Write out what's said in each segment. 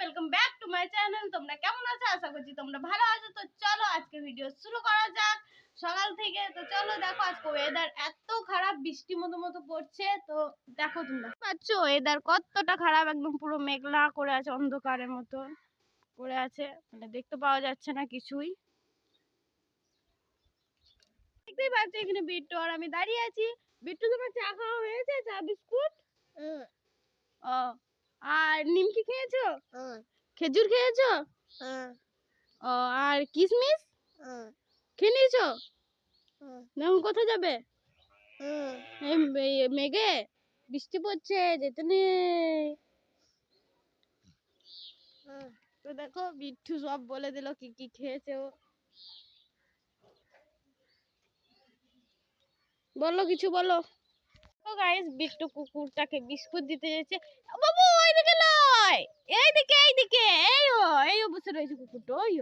Welcome back to my channel. তোমরা কেমন আছো? আশা করছি তোমরা ভালো আছো। তো চলো আজকে ভিডিও শুরু করা যাক সকাল থেকে। তো চলো দেখো আজকে ওয়েদার এত খারাপ, বৃষ্টি মতো মতো পড়ছে। তো দেখো তোমরা পাচ্ছ ওয়েদার কতটা খারাপ, একদম পুরো মেঘলা করে আছে, অন্ধকারের মতো করে আছে, মানে দেখতে পাওয়া যাচ্ছে না কিছুই। দেখতেই পাচ্ছ এখানে বিট্টু আর আমি দাঁড়িয়ে আছি। বিট্টু তোমার চা খাওয়া হয়েছে? চা বিস্কুট? ও, আর নিমকি খেয়েছো? খেজুর খেয়েছো? ও, আর কিশমিশ খেয়ে নিয়েছো? এখন কোথায় যাবে? এই মেঘে বৃষ্টি পড়ছে, যেতে নেই। তো দেখো বিট্টু সব বলে দিল কি কি খেয়েছে ও। বলো কিছু বলো। তো গাইস বিট্টু কুকুরটাকে বিস্কুট দিতে যাচ্ছে। বাবু ওইদিকে নয়, এইদিকে এইদিকে, এই ও বসে রয়েছে কুকুরটা, ওই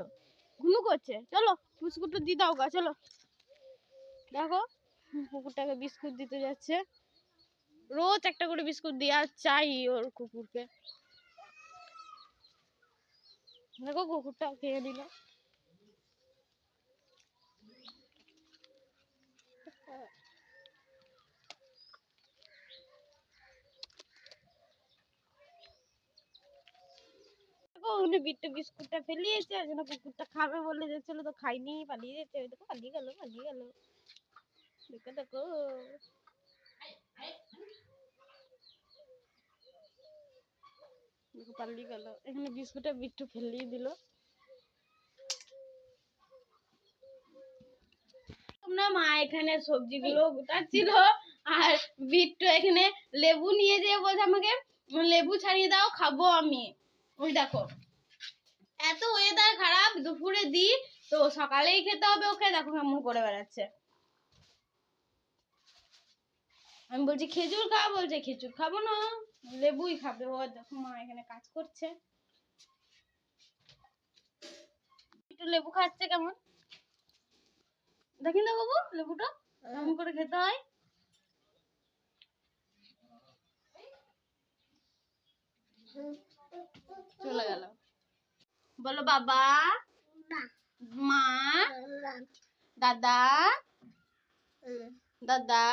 ঘুমু করছে। চলো বিস্কুটটা দিয়ে দাও গা, চলো। দেখো কুকুরটাকে বিস্কুট দিতে যাচ্ছে, রোজ একটা করে বিস্কুট দেওয়া চাই ওর কুকুরকে। দেখো কুকুরটা খেয়ে দিল। ওখানে বিট্টু বিস্কুটটা ফেলিয়েছে, আর জন্য কুকুরটা খাবে বলে যাচ্ছিল, তো খাইনি, পালিয়ে যেতে। দেখো পালিয়ে গেল, পালিয়ে গেল। দেখো দেখো দেখো পালিয়ে গেল। এখানে বিস্কুটটা বিট্টু ফেলিয়ে দিল। তোমরা মা এখানে সবজিগুলো গোটাচ্ছিল, আর বিট্টু এখানে লেবু নিয়ে যেয়ে বলছে আমাকে লেবু ছাড়িয়ে দাও, খাবো আমি। ওই দেখো এত ওয়েদার খারাপ, দুপুরে দি তো সকালেই খেতে হবে ওকে। দেখো কেমন করে বেড়াচ্ছে। আমি বলছি খেজুর খাওয়া, বলছে খেজুর খাবো না, লেবুই খাবে ও। দেখো মা এখানে কাজ করছে, একটু লেবু খাচ্ছে কেমন, দেখি না বাবু লেবুটা কেমন করে খেতে হয়। চলে গেল। বলো বাবা, মা, দাদা, দাদা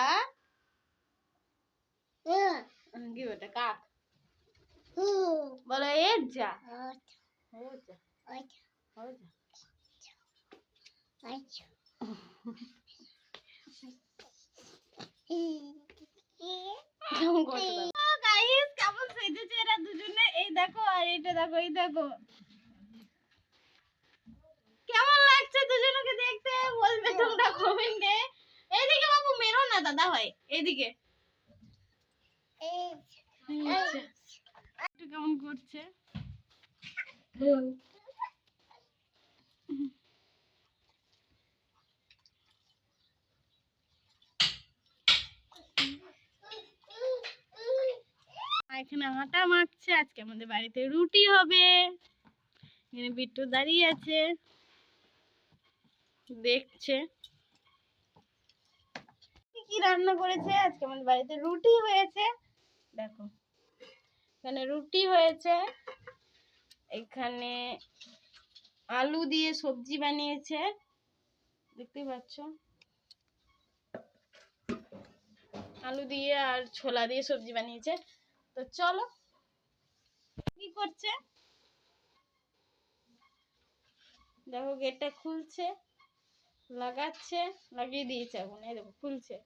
কি ওটা কাক? বলো এর যা, কেমন সেজেছে এরা দুজনে। এই দেখো আর এইটা দেখো, এই দেখো কেমন লাগছে দুজনকে দেখতে, বলবে তোমরা কমেন্টে। এইদিকে বাবু মেরো না দাদা ভাই, এইদিকে একটু কেমন করছে। এখানে আটা মাখছে, আজকে আমাদের বাড়িতে রুটি হবে। এখানে বিট্টু দাঁড়িয়ে আছে দেখছে কি রান্না করেছে। আজকে আমাদের বাড়িতে রুটি হয়েছে, দেখো এখানে রুটি হয়েছে, এখানে আলু দিয়ে সবজি বানিয়েছে, দেখতেই পাচ্ছ আলু দিয়ে আর ছোলা দিয়ে সবজি বানিয়েছে। তো চলো কি করছে দেখো, গেটটা খুলছে, লাগাচ্ছে, লাগিয়ে দিয়েছে এখন, এই দেখো খুলছে।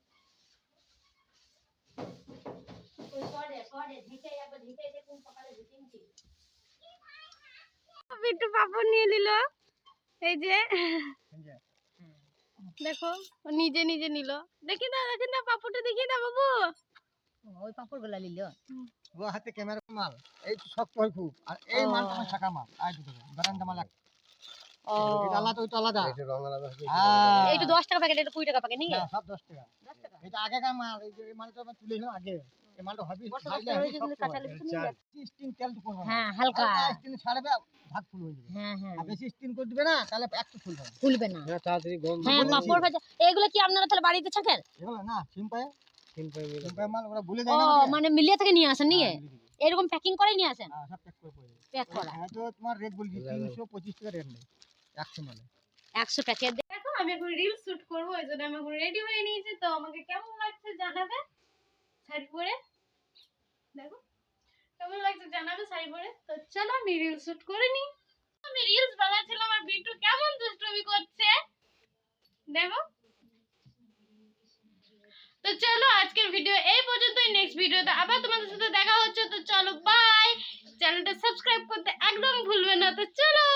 বিট্টু পাপড় নিয়ে নিল, এই যে দেখো নিজে নিজে নিল। দেখি না, দেখি না পাপড়টা, দেখি না বাবু, ওই পাপড় গুলা নিল ও হাতে ক্যামেরা মাল। এই শক্ত হয় খুব, আর এই মালটা আমার শাখা মাল। আই দুটো বারান্দা মাল। ও এটা আলাদা, ওইটা আলাদা। এটা রং আলাদা। এইটা 10 টাকা প্যাকেট, এটা 20 টাকা প্যাকেট, নাকি? না, সব 10 টাকা। এটা আগেকার মাল। এই যে এই মালটা আমরা তুলে নিলাম আগে। এই মালটা হবে স্টিন তেল তো করবে না। হ্যাঁ হালকা স্টিন ছাড়বে, ভাগ ফুল হয়ে যাবে। হ্যাঁ হ্যাঁ, আর বেশি স্টিন করে দিবে না, তাহলে একটু ফুল হবে, ফুলবে না। হ্যাঁ তাড়াতাড়ি গন্ধ। হ্যাঁ পাপড় ভাজা এগুলো কি আপনারা তাহলে বাড়িতে ছাকেন? এগুলো না সিম্পাই সিম্পল সিম্পাই মাল ওরা বলে ও দেয় না আমাদের। মানে মিলিয়ে থেকে নিয়ে আসেন, নিয়ে এরকম প্যাকিং করে নিয়ে আসেন? হ্যাঁ সব প্যাক করে পড়ে যাবে। প্যাক করা। হ্যাঁ তো তোমার রেট বলছি 325 টাকা রেট নেই 100 মালে। 100 প্যাকেট। দেখো আমি এখন রিল শুট করবো, ওই জন্য আমি এখন রেডি হয়ে নিয়েছি। তো আমাকে কেমন লাগছে জানাবে শাড়ি পরে। দেখো কেমন লাগছে জানাবে শাড়ি পরে। তো চলো আমি রিল শুট করে নিই। আমি রিলস বানাচ্ছিলাম আর বিট্টু কেমন দুষ্টুমি করছে দেখো। তো চলো আজকের ভিডিও এই পর্যন্তই, নেক্সট ভিডিওতে আবার তোমাদের সাথে দেখা হচ্ছে। তো চলো বাই, চ্যানেলটা সাবস্ক্রাইব করতে একদম ভুলবে না। তো চলো।